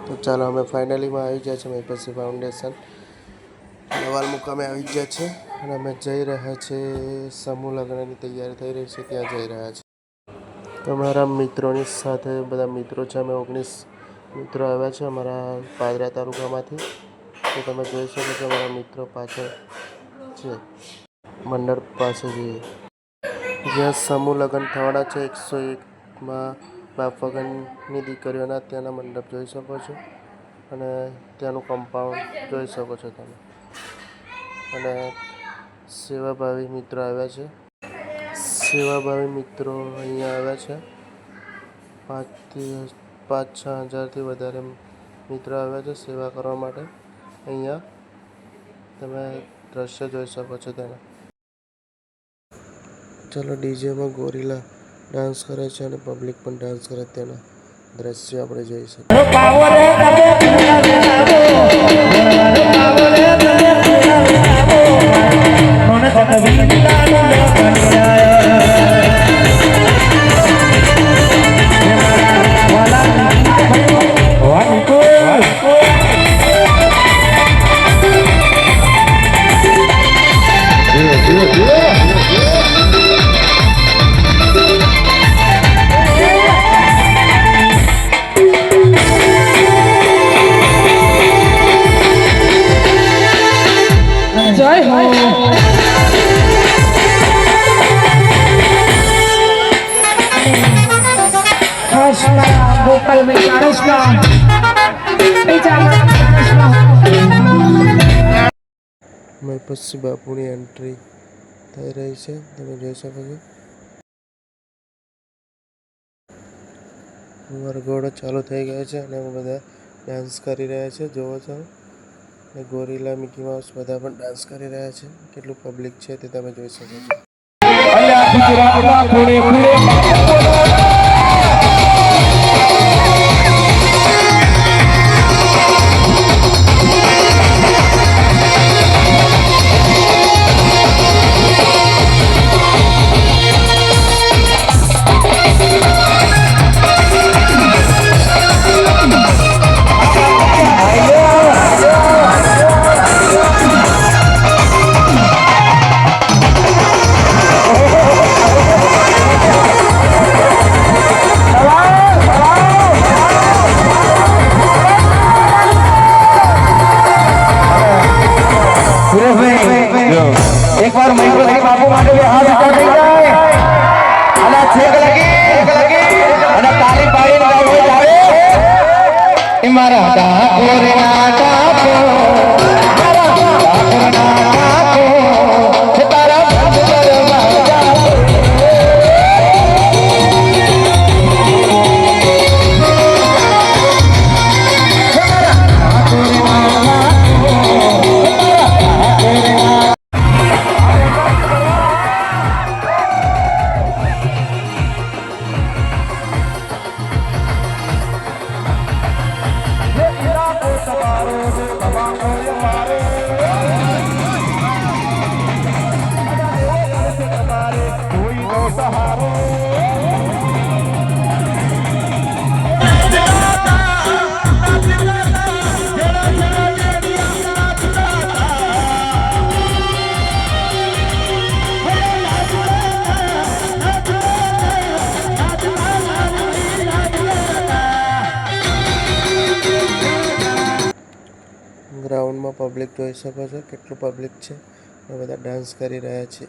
તો ચાલો અમે ફાઇનલીમાં આવી ગયા છે મહીપતસિંહ ફાઉન્ડેશન નવાલ મુકામે આવી ગયા છે અને અમે જઈ રહ્યા છીએ સમૂહ લગ્નની તૈયારી થઈ રહી છે ત્યાં જઈ રહ્યા છે. તમારા મિત્રોની સાથે બધા મિત્રો છે. અમે 19 મિત્રો આવ્યા છે અમારા પાદરા તાલુકામાંથી. તો તમે જોઈ શકો છો અમારા મિત્રો પાછળ છે. મંડપ પાસે જઈએ જ્યાં સમૂહ લગ્ન થવાના છે 101માં બાપ વગરની દીકરીઓના ત્યાંના મંડપ જોઈ શકો છો અને ત્યાંનું કમ્પાઉન્ડ જોઈ શકો છો તમે. અને સેવાભાવી મિત્રો આવ્યા છે. સેવાભાવી મિત્રો અહીંયા આવ્યા છે. 5-6 હજારથી વધારે મિત્રો આવ્યા છે સેવા કરવા માટે. અહીંયા તમે દ્રશ્ય જોઈ શકો છો તેના. ચલો ડીજેમાં ગોરીલા ડાન્સ કરે છે અને પબ્લિક પણ ડાન્સ કરે તેના દ્રશ્ય આપણે જોઈ શકીએ. મહીપતસિંહ બાપુની એન્ટ્રી થઈ રહી છે તમે જોઈ શકો છો. વરઘોડો ચાલુ થઈ ગયો છે અને બધા ડાન્સ કરી રહ્યા છે જોવો છો. ગોરીલા મિકી માઉસ બધા પણ ડાન્સ કરી રહ્યા છે. કેટલું પબ્લિક છે તે તમે જોઈ શકો છો. એક વાર મહીપતસિંહ બાપુ માટે હાથ ઊંચા થઈ જાય અને છેક લગી અને તાળી પાડીને ગાવું આવે મારા ઠાકોરના ઠાકો મારા ઠાકોરના ઠાકો તારા ગ્રાઉન્ડમાં પબ્લિક જોઈ શકો છો કેટલું પબ્લિક છે. બધા ડાન્સ કરી રહ્યા છે.